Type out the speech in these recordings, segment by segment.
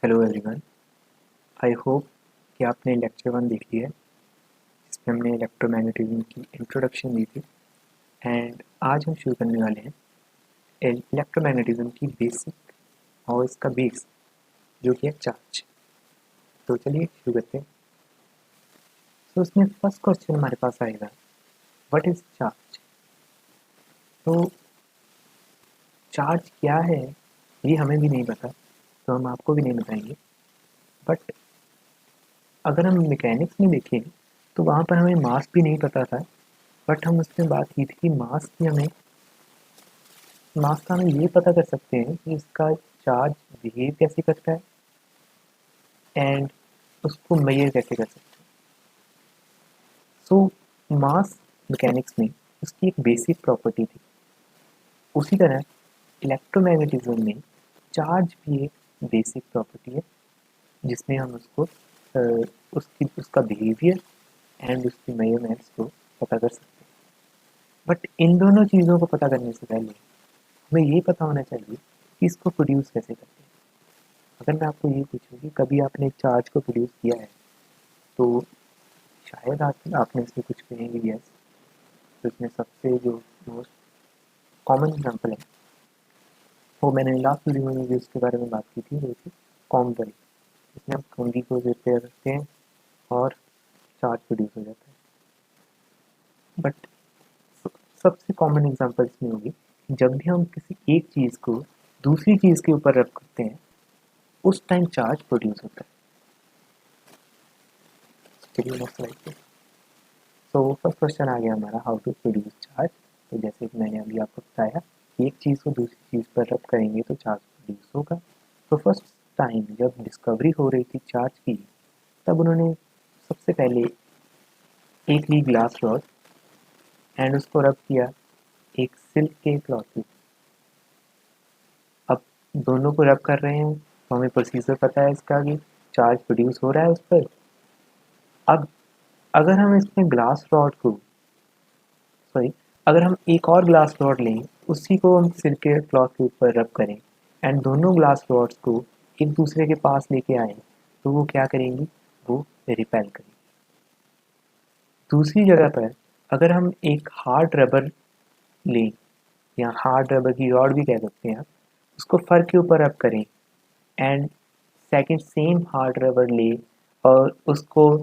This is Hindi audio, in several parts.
Hello everyone. आई होप कि आपने लेक्चर 1 देख लिया है जिसमें हमने इलेक्ट्रोमैग्नेटिज्म की इंट्रोडक्शन दी थी। एंड आज हम शुरू करने वाले हैं इलेक्ट्रोमैग्नेटिज्म की बेसिक और इसका बेस जो कि है चार्ज। तो चलिए शुरू करते हैं। तो उसमें फर्स्ट क्वेश्चन हमारे पास आएगा, व्हाट इज चार्ज। तो चार्ज क्या है ये हमें भी नहीं पता, तो हम आपको भी नहीं बताएंगे। बट अगर हम मैकेनिक्स में देखें तो वहाँ पर हमें मास भी नहीं पता था, बट हम उसमें बात की थी कि मास का हम ये पता कर सकते हैं कि इसका चार्ज बिहेव कैसे करता है एंड उसको मेजर कैसे कर सकते हैं। सो मास मैकेनिक्स में उसकी एक बेसिक प्रॉपर्टी थी। उसी तरह इलेक्ट्रोमैग्नेटिज्म में चार्ज भी एक बेसिक प्रॉपर्टी है जिसमें हम उसका बिहेवियर एंड उसकी मेजरमेंट्स को पता कर सकते हैं। बट इन दोनों चीज़ों को पता करने से पहले हमें ये पता होना चाहिए कि इसको प्रोड्यूस कैसे करते हैं। अगर मैं आपको ये पूछूँ कि कभी आपने एक चार्ज को प्रोड्यूस किया है तो शायद आपने इसमें कुछ कहेंगे यस। तो इसमें सबसे जो मोस्ट कॉमन एग्जांपल है वो मैंने लास्ट वीडियो में भी उसके बारे में बात की थी, वो थी कॉम ड्राइव। इसमें हम कंघी को रिपेयर करते हैं और चार्ज प्रोड्यूस हो जाता है। बट सबसे कॉमन एग्जांपल इसमें होगी जब भी हम किसी एक चीज़ को दूसरी चीज़ के ऊपर रब करते हैं उस टाइम चार्ज प्रोड्यूस होता है। चलिए नेक्स्ट स्लाइड पे। तो फर्स्ट क्वेश्चन आ गया हमारा, हाउ टू प्रोड्यूस चार्ज। तो जैसे कि मैंने अभी आपको बताया, एक चीज़ को दूसरी चीज़ पर रब करेंगे तो चार्ज प्रोड्यूस होगा। तो फर्स्ट टाइम जब डिस्कवरी हो रही थी चार्ज की, तब उन्होंने सबसे पहले एक ली ग्लास रॉड एंड उसको रब किया एक सिल्क के क्लॉथ पे। अब दोनों को रब कर रहे हैं तो हमें प्रोसीजर पता है इसका कि चार्ज प्रोड्यूस हो रहा है उस पर। अब अगर हम इसमें ग्लास रॉड को सॉरी अगर हम एक और ग्लास रॉड लें, उसी को हम सिल्क के क्लॉथ के ऊपर रब करें एंड दोनों ग्लास रॉड्स को एक दूसरे के पास लेके आए, तो वो क्या करेंगी, वो रिपेल करेंगी। दूसरी जगह पर अगर हम एक हार्ड रबर लें या हार्ड रबर की रॉड भी कह सकते हैं आप, उसको फर के ऊपर रब करें and second same hard rubber ले और उसको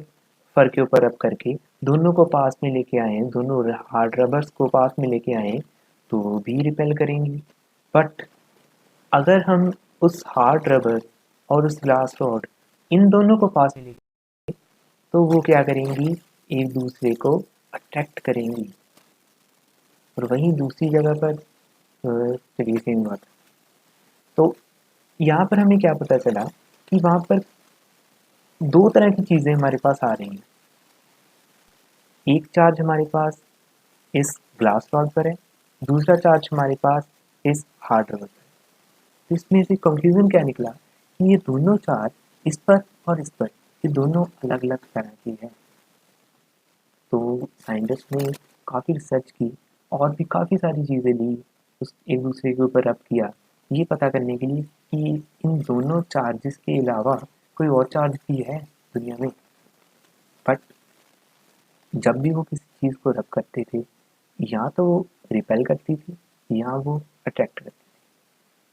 फर के ऊपर रब करके दोनों को पास में लेके आए, दोनों हार्ड रबर्स को पास में लेके आए, तो वो भी रिपेल करेंगी। बट अगर हम उस हार्ड रबर और उस ग्लास रॉड इन दोनों को पास में लेके, तो वो क्या करेंगी, एक दूसरे को अट्रैक्ट करेंगी। और वहीं दूसरी जगह पर चलिए सेम बात। तो यहाँ पर हमें क्या पता चला कि वहाँ पर दो तरह की चीज़ें हमारे पास आ रही हैं। एक चार्ज हमारे पास इस ग्लास रॉड पर है, दूसरा चार्ज हमारे पास इस हार्ड रबर पर है। तो इसमें से कंक्लूजन क्या निकला कि ये दोनों चार्ज इस पर और इस पर, ये दोनों अलग अलग तरह की है। तो साइंटिस्ट ने काफ़ी रिसर्च की और भी काफ़ी सारी चीज़ें ली, उस एक दूसरे के ऊपर रब किया, ये पता करने के लिए कि इन दोनों चार्जेस के अलावा कोई और चार्ज भी है दुनिया में। बट जब भी वो किसी चीज़ को रब करते थे, या तो वो रिपेल करती थी या वो अट्रैक्ट करती थी।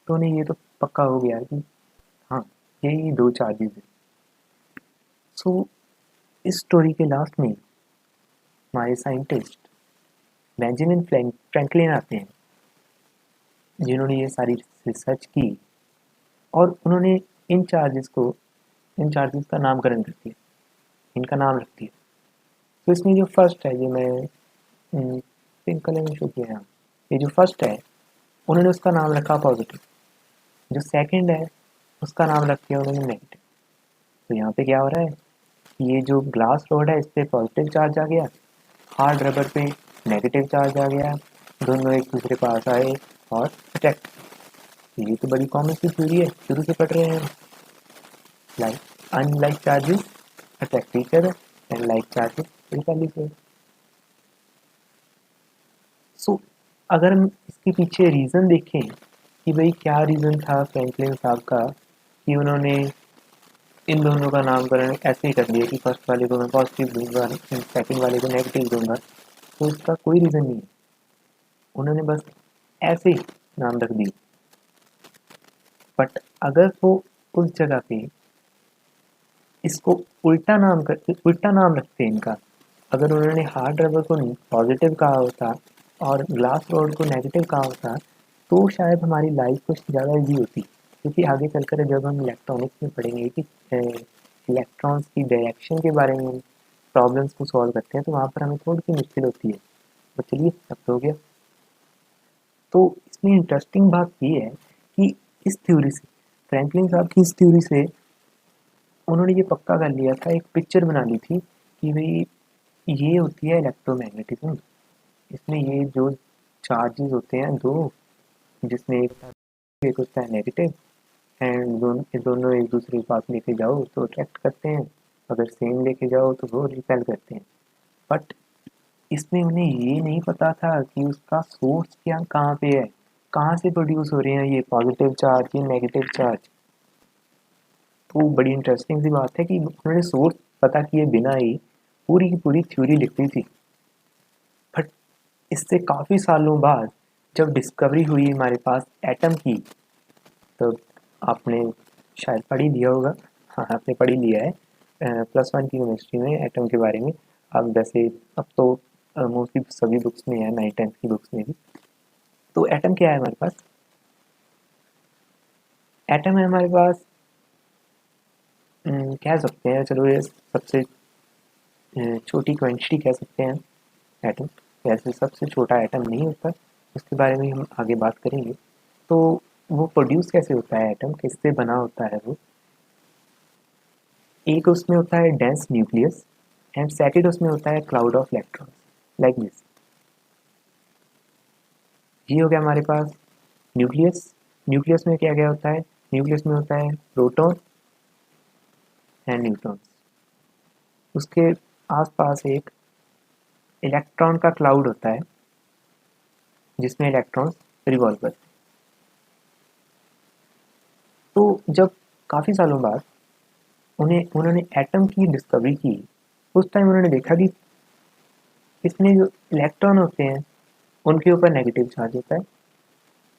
तो उन्हें ये तो पक्का हो गया कि हाँ, यही दो चार्जेस हैं। सो इस स्टोरी के लास्ट में हमारे साइंटिस्ट बेंजामिन फ्रैंकलिन आते हैं, जिन्होंने ये सारी रिसर्च की और उन्होंने इन चार्जेस का नामकरण कर दिया, इनका नाम रख दिया। तो इसमें जो फर्स्ट है, जो मैं पिंक कलर में शो किया है, ये जो फर्स्ट है उन्होंने उसका नाम रखा पॉजिटिव, जो सेकंड है उसका नाम रख दिया उन्होंने नेगेटिव। तो यहाँ पे क्या हो रहा है, ये जो ग्लास रॉड है इस पर पॉजिटिव चार्ज आ गया, हार्ड रबर पे नेगेटिव चार्ज आ गया, दोनों एक दूसरे पास आए और अट्रैक्ट। ये तो बड़ी कॉमन सी थ्योरी है, शुरू से पढ़ रहे हैं। Like unlike charges attract each other and like charges repel each other. So अगर हम इसके पीछे रीज़न देखें कि भाई क्या रीज़न था फ्रैंकलिन साहब का कि उन्होंने इन दोनों का नामकरण ऐसे ही कर दिया कि फर्स्ट वाले को मैं पॉजिटिव दूंगा, सेकंड वाले को नेगेटिव दूंगा, तो इसका कोई रीज़न नहीं है। उन्होंने बस ऐसे ही नाम रख दिए। बट अगर वो उस जगह पे इसको उल्टा नाम रखते हैं इनका, अगर उन्होंने हार्ड रबर को पॉजिटिव कहा होता और ग्लास रॉड को नेगेटिव कहा होता, तो शायद हमारी लाइफ कुछ ज़्यादा ईजी होती, क्योंकि आगे चलकर जब हम इलेक्ट्रॉनिक्स में पढ़ेंगे कि इलेक्ट्रॉन्स की डायरेक्शन के बारे में प्रॉब्लम्स को सॉल्व करते हैं, तो वहाँ पर हमें थोड़ी सी मुश्किल होती है। तो चलिए, अब तो हो गया। तो इसमें इंटरेस्टिंग बात ये है कि इस थ्योरी से, फ्रैंकलिन साहब की इस थ्योरी से उन्होंने ये पक्का कर लिया था, एक पिक्चर बना ली थी कि भाई ये होती है इलेक्ट्रोमैग्नेटिज्म। इसमें ये जो चार्जेस होते हैं दो, जिसमें एक होता है नेगेटिव, एंड दोनों एक दूसरे के पास लेके जाओ तो अट्रैक्ट करते हैं, अगर सेम लेके जाओ तो वो रिपेल करते हैं। बट इसमें उन्हें ये नहीं पता था कि उसका सोर्स क्या, कहाँ पे है, कहाँ से प्रोड्यूस हो रहे हैं ये पॉजिटिव चार्ज, ये नेगेटिव चार्ज। तो बड़ी इंटरेस्टिंग सी बात है कि उन्होंने सोर्स पता किए बिना ही पूरी की पूरी थ्योरी लिख दी थी। बट इससे काफ़ी सालों बाद जब डिस्कवरी हुई हमारे पास एटम की, तो आपने शायद पढ़ ही लिया होगा। हाँ, आपने पढ़ ही लिया है +1 की केमिस्ट्री में एटम के बारे में। अब वैसे अब तो मोस्टली सभी बुक्स में है, 9th 10th की बुक्स में भी। तो एटम क्या है हमारे पास? एटम है हमारे पास, कह सकते हैं, चलो ये सबसे छोटी क्वांटिटी कह सकते हैं एटम। वैसे सबसे छोटा एटम नहीं होता, उसके बारे में हम आगे बात करेंगे। तो वो प्रोड्यूस कैसे होता है एटम, किससे बना होता है वो? एक उसमें होता है डेंस न्यूक्लियस, एंड सेकंड उसमें होता है cloud of electrons, like this. ये हो गया हमारे पास न्यूक्लियस। न्यूक्लियस में क्या क्या होता है? न्यूक्लियस में होता है प्रोटॉन एंड न्यूट्रॉन्स। उसके आसपास एक इलेक्ट्रॉन का क्लाउड होता है, जिसमें इलेक्ट्रॉन्स रिवॉल्व करते हैं। तो जब काफ़ी सालों बाद उन्होंने एटम की डिस्कवरी की, उस टाइम उन्होंने देखा कि इसमें जो इलेक्ट्रॉन होते हैं उनके ऊपर नेगेटिव चार्ज होता है,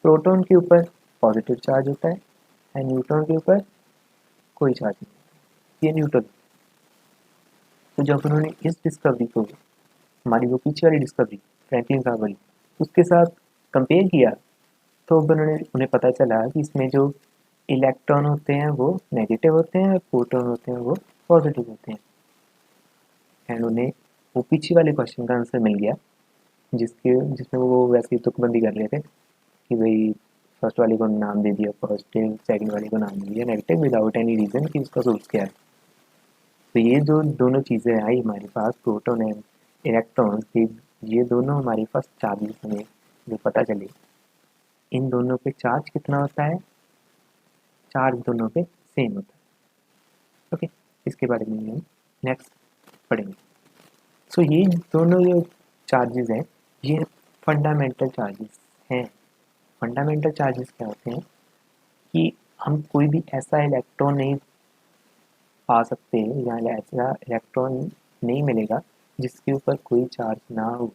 प्रोटॉन के ऊपर पॉजिटिव चार्ज होता है, एंड न्यूट्रॉन के ऊपर कोई चार्ज नहीं होता, ये न्यूट्रल। तो जब उन्होंने इस डिस्कवरी को, हमारी वो पीछे वाली डिस्कवरी फ्रैंकलिन साहब वाली, उसके साथ कंपेयर किया, तो अब उन्हें पता चला कि इसमें जो इलेक्ट्रॉन होते हैं वो नेगेटिव होते हैं और प्रोटॉन होते हैं वो पॉजिटिव होते हैं। एंड उन्हें वो पीछे वाले क्वेश्चन का आंसर मिल गया, जिसमें वो वैसे ही तुकबंदी कर रहे थे कि भाई फर्स्ट वाले को नाम दे दिया पॉजिटिव, सेकंड वाले को नाम दे दिया नेगेटिव, विदाउट एनी रीज़न कि उसका सोर्स क्या है। तो ये जो दोनों चीज़ें आई हमारे पास, प्रोटॉन एंड इलेक्ट्रॉन्स की, ये दोनों हमारे पास चार्जेस हमें जो पता चले, इन दोनों पे चार्ज कितना होता है? चार्ज दोनों पे सेम होता है। ओके, इसके बारे में हम नेक्स्ट पढ़ेंगे। सो ये दोनों जो चार्जेस हैं, ये फंडामेंटल चार्जेस हैं। फंडामेंटल चार्जेस क्या होते हैं कि हम कोई भी ऐसा इलेक्ट्रॉन नहीं पा सकते या ऐसा इलेक्ट्रॉन नहीं मिलेगा जिसके ऊपर कोई चार्ज ना हो।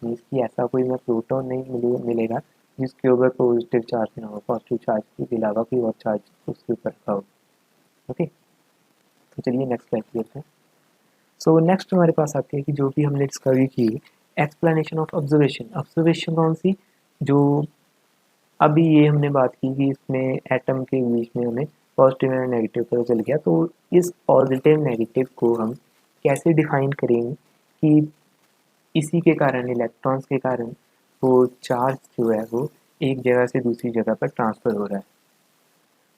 मीन्स कि ऐसा कोई मैं प्रोटॉन नहीं मिलेगा जिसके ऊपर पॉजिटिव चार्ज ना हो, पॉजिटिव चार्ज के अलावा कोई और चार्ज उसके ऊपर रखा हो। ओके, तो चलिए नेक्स्ट स्लाइड पे चलते हैं। सो नेक्स्ट हमारे पास आती है कि जो भी हमने डिस्कवरी की, एक्सप्लेनेशन ऑफ ऑब्जर्वेशन। ऑब्जर्वेशन कौन सी? जो अभी ये हमने बात की कि इसमें एटम के बीच में हमें पॉजिटिव एंड नेगेटिव पता चल गया। तो इस पॉजिटिव नेगेटिव को हम कैसे डिफाइन करेंगे कि इसी के कारण, इलेक्ट्रॉन्स के कारण, वो चार्ज जो है वो एक जगह से दूसरी जगह पर ट्रांसफ़र हो रहा है।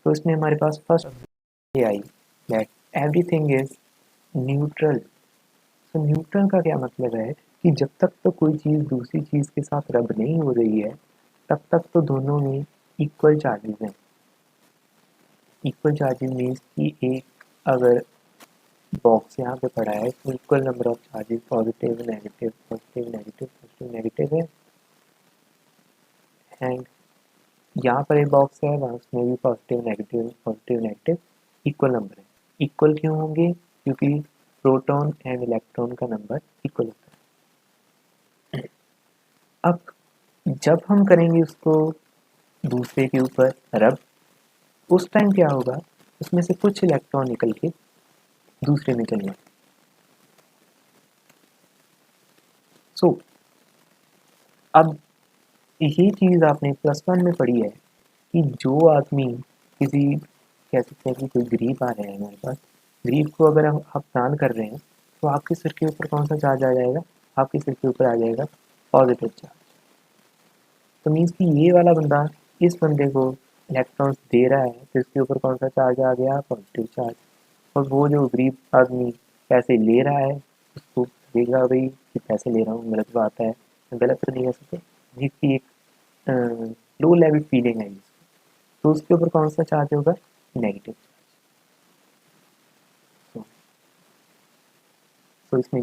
तो इसमें हमारे पास फर्स्ट ये आई दैट एवरीथिंग इज न्यूट्रल। तो न्यूट्रल का क्या मतलब है कि जब तक तो कोई चीज़ दूसरी चीज़ के साथ रब नहीं हो रही है, तब तक तो दोनों में इक्वल चार्जेस हैं। इक्वल चार्जेस मीन्स कि एक अगर बॉक्स यहाँ पे पड़ा है, इसमें equal number of charges, positive negative positive negative positive negative है, एंड यहाँ पर एक बॉक्स है, वहाँ उसमें भी पॉजिटिव नेगेटिव इक्वल नंबर है। इक्वल क्यों होंगे? क्योंकि प्रोटॉन एंड इलेक्ट्रॉन का नंबर इक्वल होता है। अब जब हम करेंगे उसको दूसरे के ऊपर रब, उस टाइम क्या होगा, उसमें से कुछ इलेक्ट्रॉन निकल के दूसरे में चले जाएंगे। सो अब ये चीज़ आपने +1 में पढ़ी है कि जो आदमी किसी, कह सकते हैं कि कोई गरीब आ रहे हैं हमारे पास, गरीब को अगर हम आप दान कर रहे हैं तो आपके सिर के ऊपर कौन सा चार्ज आ जाएगा? आपके सिर के ऊपर आ जाएगा पॉजिटिव चार्ज। तो मीन्स कि ये वाला बंदा इस बंदे को इलेक्ट्रॉन्स दे रहा है तो इसके ऊपर कौन सा चार्ज आ गया? Positive charge. और वो जो गरीब आदमी पैसे ले रहा है उसको देगा भाई कि पैसे ले रहा हूँ, गलत बात है, गलत तो नहीं कह सकते, जिसकी एक लो लेवल फीलिंग है जिसको, तो उसके ऊपर कौन सा चार्ज होगा? नेगेटिव। तो इसमें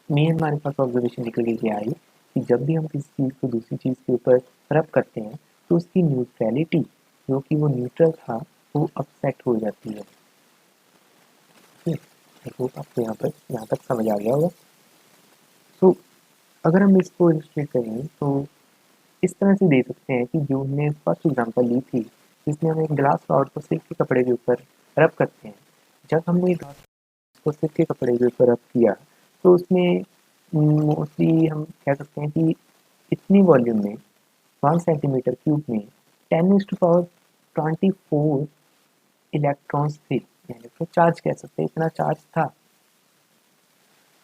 मेन हमारे पास ऑब्जर्वेशन निकल के क्या आई कि जब भी हम किसी चीज़ को दूसरी चीज़ के ऊपर रब करते हैं तो उसकी न्यूट्रलिटी, जो कि वो न्यूट्रल था, वो अपसेट हो जाती है। आई होप आपको यहाँ तक समझ आ गया होगा। तो अगर हम इसको इलस्ट्रेट करें तो इस तरह से दे सकते हैं कि जो हमने फर्स्ट एग्जांपल ली थी, जिसमें हम एक ग्लास रॉड को सिल्क के कपड़े के ऊपर रब करते हैं। जब हमने ग्लास को सिल्क के कपड़े के ऊपर रब किया तो उसमें मोस्टली हम कह सकते हैं कि इतनी वॉल्यूम में 1 सेंटीमीटर क्यूब में 10⁻24 इलेक्ट्रॉन्स थे, यानी तो चार्ज कह सकते हैं, इतना चार्ज था।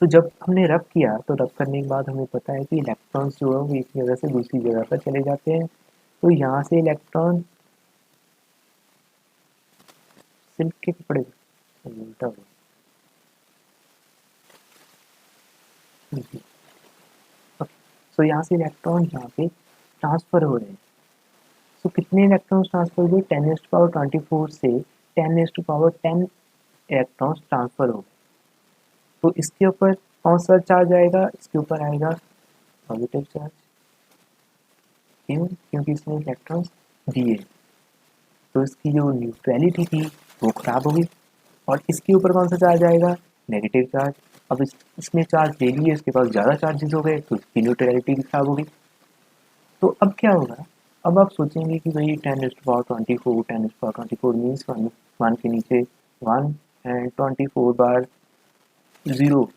तो जब हमने रब किया तो रब करने के बाद हमें पता है कि इलेक्ट्रॉन्स जो है वो एक जगह से दूसरी जगह पर चले जाते हैं। तो यहाँ से इलेक्ट्रॉन सिल्क के कपड़े उल्टा हो, सो यहाँ से इलेक्ट्रॉन यहाँ पे ट्रांसफर हो रहे हैं। सो कितने इलेक्ट्रॉन्स ट्रांसफर हुए? 10⁻24 से 10⁻10 इलेक्ट्रॉन्स ट्रांसफर हो गए। तो इसके ऊपर कौन सा चार्ज आएगा? इसके ऊपर आएगा पॉजिटिव चार्ज। क्यों? क्योंकि इसने इलेक्ट्रॉन्स दिए, तो इसकी जो न्यूट्रलिटी थी वो खराब हो गई। और इसके ऊपर कौन सा चार्ज आएगा? Negative charge. अब इसने चार्ज ले लिए, इसके पास ज़्यादा चार्जेस हो गए तो इसकी न्यूट्रलिटी भी खराब हो गई। तो अब क्या होगा? अब आप सोचेंगे कि भाई 10⁻24, 10⁻24 मीन्स वन के नीचे 1 एंड 24 बार 0।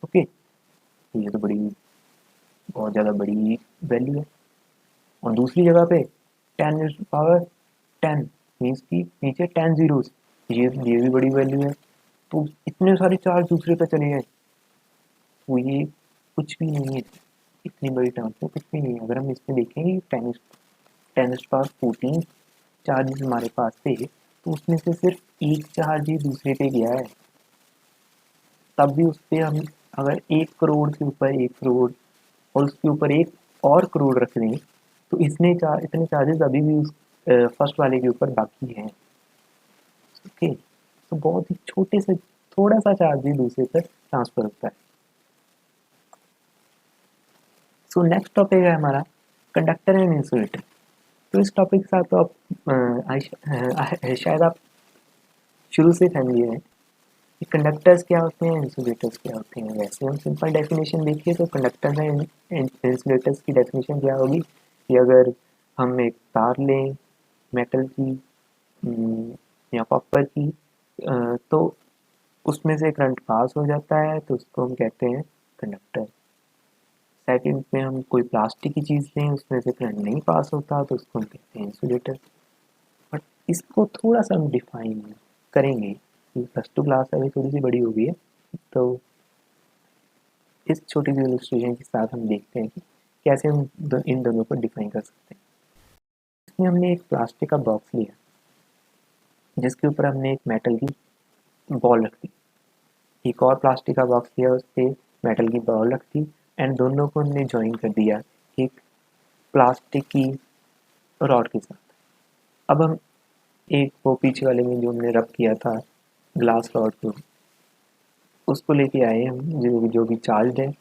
ओके, तो ये तो बहुत ज़्यादा बड़ी वैल्यू है। और दूसरी जगह पे 10⁻10 मीन्स की नीचे 10 जीरोस, ये भी बड़ी वैल्यू है। तो इतने सारे चार्ज दूसरे पे चले गए, तो ये कुछ भी नहीं है, इतनी बड़ी टर्म तो कुछ भी नहीं है। अगर हम इसमें देखें 10⁻14 चार्जेस हमारे पास थे, तो उसमें से सिर्फ एक चार्ज ही दूसरे पे गया है। तब भी उस पर हम अगर 1 करोड़ के ऊपर 1 करोड़ और उसके ऊपर एक और करोड़ रख दें तो इतने चार्जेस अभी भी उस फर्स्ट वाले के ऊपर बाकी हैं। ओके, तो बहुत ही छोटे से थोड़ा सा चार्ज ही दूसरे पर ट्रांसफर होता है। सो नेक्स्ट टॉपिक है हमारा कंडक्टर एंड इंसुलेटर। तो इस टॉपिक के साथ तो आप शायद आप शुरू से फैमिली है कि कंडक्टर्स क्या होते हैं, इंसुलेटर्स क्या होते हैं। वैसे हम सिंपल डेफिनेशन देखिए तो कंडक्टर्स एंड इंसुलेटर्स की डेफिनेशन क्या होगी कि अगर हम एक तार लें मेटल की या कॉपर की, तो उसमें से करंट पास हो जाता है तो उसको हम कहते हैं कंडक्टर। सेकंड में हम कोई प्लास्टिक की चीज़ लें, उसमें से करंट नहीं पास होता तो उसको हम कहते हैं इंसुलेटर। बट इसको थोड़ा सा हम डिफाइन करेंगे, +2 क्लास अभी थोड़ी सी बड़ी हो गई है, तो इस छोटी सी इलस्ट्रेशन के साथ हम देखते हैं कि कैसे हम इन दोनों को डिफाइन कर सकते हैं। इसमें हमने एक प्लास्टिक का बॉक्स लिया जिसके ऊपर हमने एक मेटल की बॉल रख दी, एक और प्लास्टिक का बॉक्स लिया उस पर मेटल की बॉल रख दी, एंड दोनों को हमने ज्वाइन कर दिया एक प्लास्टिक की रॉड के साथ। अब हम एक वो पीछे वाले में जो हमने रब किया था ग्लास रॉड को, उसको लेके आए हम, जो भी चार्ज है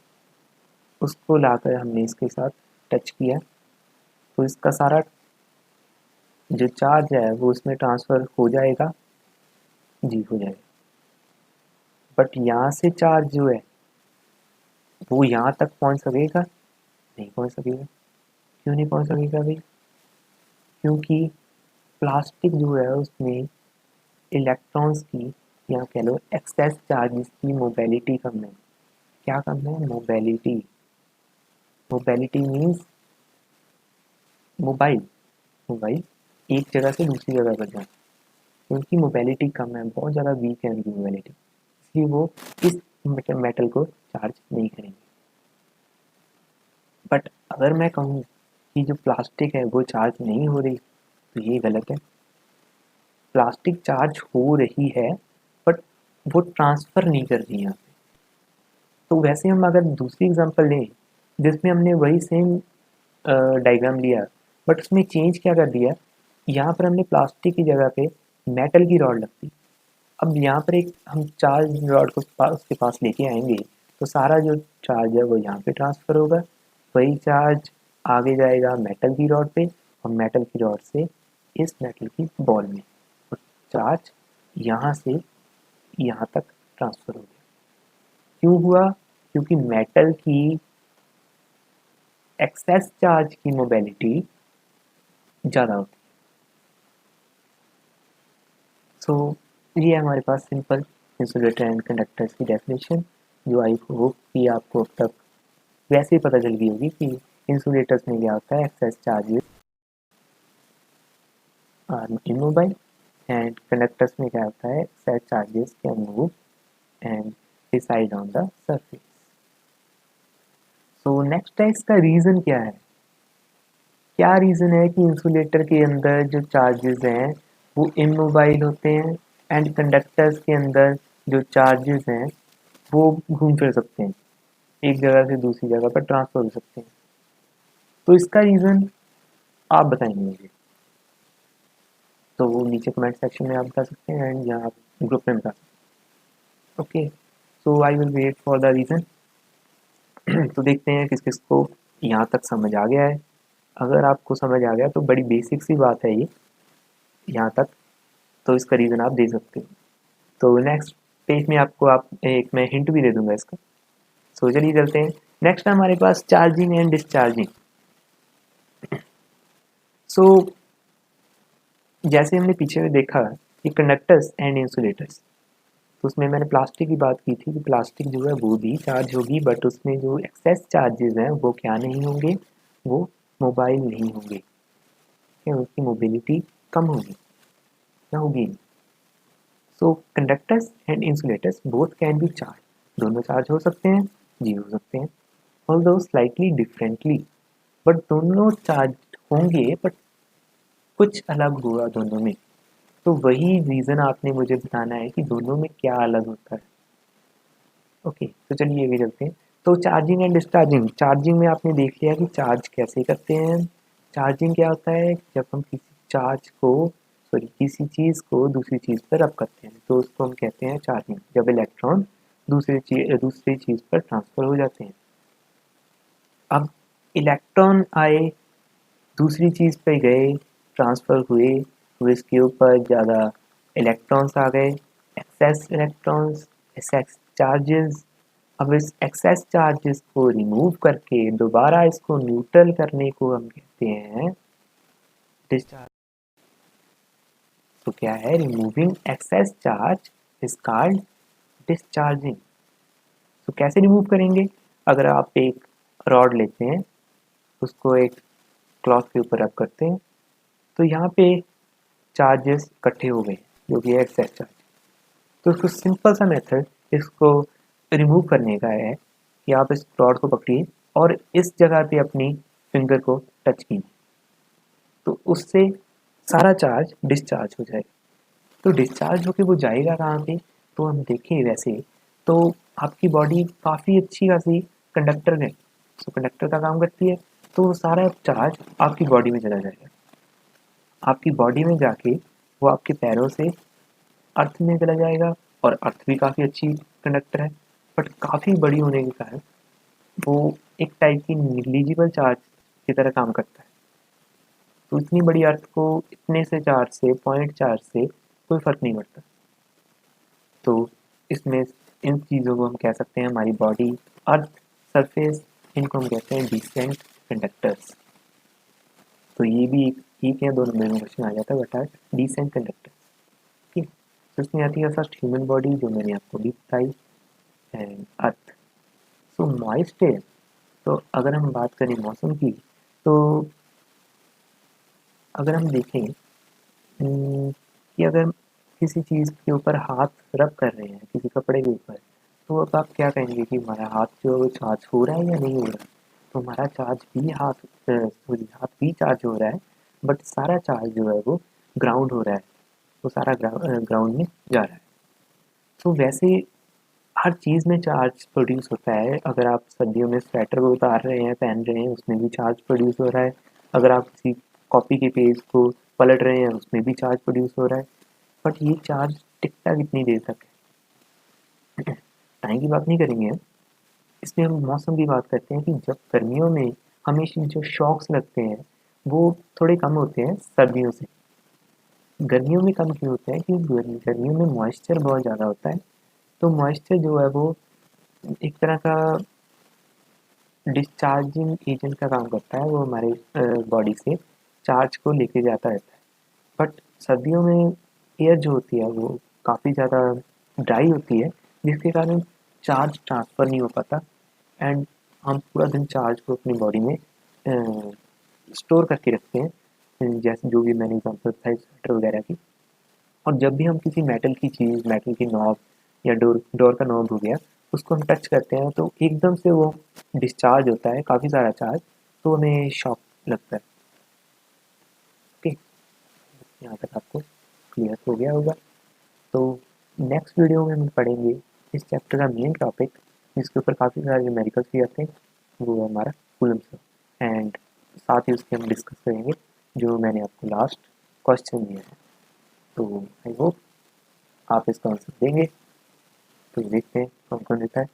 उसको लाकर हमने इसके साथ टच किया, तो इसका सारा जो चार्ज है वो इसमें ट्रांसफ़र हो जाएगा जी हो जाएगा। बट यहाँ से चार्ज जो है वो यहाँ तक पहुँच सकेगा? नहीं पहुँच सकेगा। क्यों नहीं पहुँच सकेगा भाई? क्योंकि प्लास्टिक जो है उसमें इलेक्ट्रॉन्स की, या कह लो एक्सेस चार्जेस की मोबिलिटी कम है। क्या कम है? Mobility. Mobility means mobile. Mobile एक जगह से दूसरी जगह पर जाना। उनकी मोबिलिटी कम है, बहुत ज़्यादा वीक है उनकी मोबिलिटी, इसलिए वो इस मेटल को चार्ज नहीं करेंगे। बट अगर मैं कहूँ कि जो प्लास्टिक है वो चार्ज नहीं हो रही, तो ये गलत है। प्लास्टिक चार्ज हो रही है, बट वो ट्रांसफ़र नहीं कर रही है। तो वैसे हम अगर दूसरी एग्जांपल लें जिसमें हमने वही सेम डायग्राम लिया, बट उसमें चेंज क्या कर दिया, यहाँ पर हमने प्लास्टिक की जगह पे मेटल की रॉड लगती। अब यहाँ पर एक हम चार्ज रॉड को उसके पास लेके आएंगे, तो सारा जो चार्ज है वो यहाँ पे ट्रांसफ़र होगा। वही चार्ज आगे जाएगा मेटल की रॉड पे, और मेटल की रॉड से इस मेटल की बॉल में, और चार्ज यहाँ से यहाँ तक ट्रांसफ़र हो गया। क्यों हुआ? क्योंकि मेटल की एक्सेस चार्ज की मोबिलिटी ज़्यादा होती है। सो ये हमारे पास सिंपल इंसुलेटर एंड कंडक्टर्स की डेफिनेशन, जो आई होप कि आपको अब तक वैसे ही पता चल गई होगी कि इंसुलेटर्स में क्या होता है, excess charges are immobile, and conductors में क्या होता है, excess charges can move and decide on the surface. So next है, इसका रीज़न क्या है? क्या रीज़न है कि इंसुलेटर के अंदर जो चार्जेस हैं वो इमोबाइल होते हैं, एंड कंडक्टर्स के अंदर जो चार्जेस हैं वो घूम फिर सकते हैं, एक जगह से दूसरी जगह पर ट्रांसफ़र हो सकते हैं? तो इसका रीज़न आप बताएंगे मुझे, तो वो नीचे कमेंट सेक्शन में आप बता सकते हैं, एंड यहाँ आप ग्रुप में बता सकते हैं। Okay, so I will wait for the reason. तो देखते हैं किस किस को यहाँ तक समझ आ गया है। अगर आपको समझ आ गया तो बड़ी बेसिक सी बात है ये यहाँ तक, तो इसका रीज़न आप दे सकते हो। तो नेक्स्ट पेज में आपको एक मैं हिंट भी दे दूंगा इसका। सो चलिए चलते हैं। नेक्स्ट है हमारे पास चार्जिंग एंड डिस्चार्जिंग। सो जैसे हमने पीछे में देखा कि कंडक्टर्स एंड इंसुलेटर्स, तो उसमें मैंने प्लास्टिक की बात की थी कि प्लास्टिक जो है वो भी चार्ज होगी, बट उसमें जो एक्सेस चार्जेस हैं वो क्या नहीं होंगे, वो मोबाइल नहीं होंगे, क्या उसकी मोबिलिटी कम होगी, क्या होगी? So conductors and insulators both can be charge, दोनों चार्ज हो सकते हैं, जी हो सकते हैं, ऑल्दो स्लाइटली डिफरेंटली, बट दोनों चार्ज होंगे, बट कुछ अलग होगा दोनों में। तो वही रीज़न आपने मुझे बताना है कि दोनों में क्या अलग होता है। ओके, तो चलिए आगे चलते हैं। तो चार्जिंग एंड डिस्चार्जिंग, चार्जिंग में आपने देख लिया कि चार्ज कैसे करते हैं। चार्जिंग क्या होता है? जब हम किसी चार्ज को, सॉरी किसी चीज़ को दूसरी चीज़ पर रब करते हैं तो उसको हम कहते हैं चार्जिंग, जब इलेक्ट्रॉन दूसरी चीज़ पर ट्रांसफ़र हो जाते हैं। अब इलेक्ट्रॉन आए, दूसरी चीज़ पे गए, ट्रांसफ़र हुए, तो इसके ऊपर ज़्यादा इलेक्ट्रॉन्स आ गए, एक्सेस इलेक्ट्रॉन्स, एक्सेस चार्जेस। अब इस एक्सेस चार्जेस को रिमूव करके दोबारा इसको न्यूट्रल करने को हम कहते हैं डिस्चार्ज। तो क्या है? Removing excess charge is called discharging. तो कैसे रिमूव करेंगे? अगर आप एक रॉड लेते हैं, उसको एक क्लॉथ के ऊपर रब करते हैं, तो यहाँ पे चार्जेस इकट्ठे हो गए जो कि है एक्सेस चार्ज। तो इसको सिंपल सा मेथड इसको रिमूव करने का है कि आप इस रॉड को पकड़िए और इस जगह पे अपनी फिंगर को टच कीजिए, तो उससे सारा चार्ज डिस्चार्ज हो जाएगा। तो डिस्चार्ज होके वो जाएगा कहाँ पे? तो हम देखें वैसे तो आपकी बॉडी काफ़ी अच्छी खासी कंडक्टर है, तो कंडक्टर का काम करती है, तो सारा चार्ज आपकी बॉडी में चला जाएगा। आपकी बॉडी में जाके वो आपके पैरों से अर्थ में चला जाएगा, और अर्थ भी काफ़ी अच्छी कंडक्टर है, बट काफ़ी बड़ी होने के कारण वो एक टाइप की निग्लिजिबल चार्ज की तरह काम करता है। तो इतनी बड़ी अर्थ को इतने से चार्ज से, पॉइंट चार्ज से कोई फ़र्क नहीं पड़ता। तो इसमें इन चीज़ों को हम कह सकते हैं हमारी बॉडी, अर्थ, सरफेस, इनको हम कहते हैं डिसेंट कंडक्टर्स। तो ये भी एक या 2 नंबर में क्वेश्चन आ जाता है, बट आर डिसेंट कंडक्टर्स। ठीक है, तो इसमें आती है फर्स्ट ह्यूमन बॉडी, जो मैंने आपको भी बताई, and earth. So moist air, तो अगर हम बात करें मौसम की, तो अगर हम देखें कि अगर किसी चीज़ के ऊपर हाथ रब कर रहे हैं, किसी कपड़े के ऊपर, तो अब आप क्या कहेंगे कि हमारा हाथ जो है वो चार्ज हो रहा है या नहीं हो रहा है? तो हमारा चार्ज भी हाथ भी चार्ज हो रहा है, बट सारा चार्ज जो है वो ग्राउंड हो रहा है, वो सारा ग्राउंड में जा रहा है। तो वैसे हर चीज़ में चार्ज प्रोड्यूस होता है। अगर आप सर्दियों में स्वेटर को उतार रहे हैं, पहन रहे हैं, उसमें भी चार्ज प्रोड्यूस हो रहा है। अगर आप किसी कॉपी के पेज को पलट रहे हैं, उसमें भी चार्ज प्रोड्यूस हो रहा है। बट ये चार्ज टिकता कितनी देर तक है? टाइम की बात नहीं करेंगे हम, इसमें हम मौसम की बात करते हैं कि जब गर्मियों में हमेशा जो शॉक्स लगते हैं वो थोड़े कम होते हैं सर्दियों से। गर्मियों में कम क्यों होते हैं? क्योंकि गर्मियों में मॉइस्चर बहुत ज़्यादा होता है। तो मॉइस्चर जो है वो एक तरह का डिस्चार्जिंग एजेंट का काम करता है, वो हमारे बॉडी से चार्ज को लेके जाता रहता है। बट सर्दियों में एयर जो होती है वो काफ़ी ज़्यादा ड्राई होती है, जिसके कारण चार्ज ट्रांसफ़र नहीं हो पाता, एंड हम पूरा दिन चार्ज को अपनी बॉडी में स्टोर करके रखते हैं। जैसे जो भी मैंने एग्जांपल बताई स्वेटर वगैरह की। और जब भी हम किसी मेटल की चीज़, मेटल की नॉब या डोर डोर का नॉब हो गया, उसको हम टच करते हैं तो एकदम से वो डिस्चार्ज होता है काफ़ी सारा चार्ज, तो हमें शॉक लगता है। ओके, यहाँ तक आपको क्लियर हो गया होगा। तो नेक्स्ट वीडियो में हम पढ़ेंगे इस चैप्टर का मेन टॉपिक, जिसके ऊपर काफ़ी सारे न्यूमेरिकल्स भी आते हैं, वो है हमारा कूलम्ब्स लॉ, एंड साथ ही उसके हम डिस्कस करेंगे जो मैंने आपको लास्ट क्वेश्चन दिया है। तो आई होप आप इसका आंसर देंगे। तो देखते हैं कौन कौन देता है।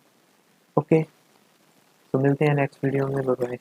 ओके, तो मिलते हैं नेक्स्ट वीडियो में। Bye bye.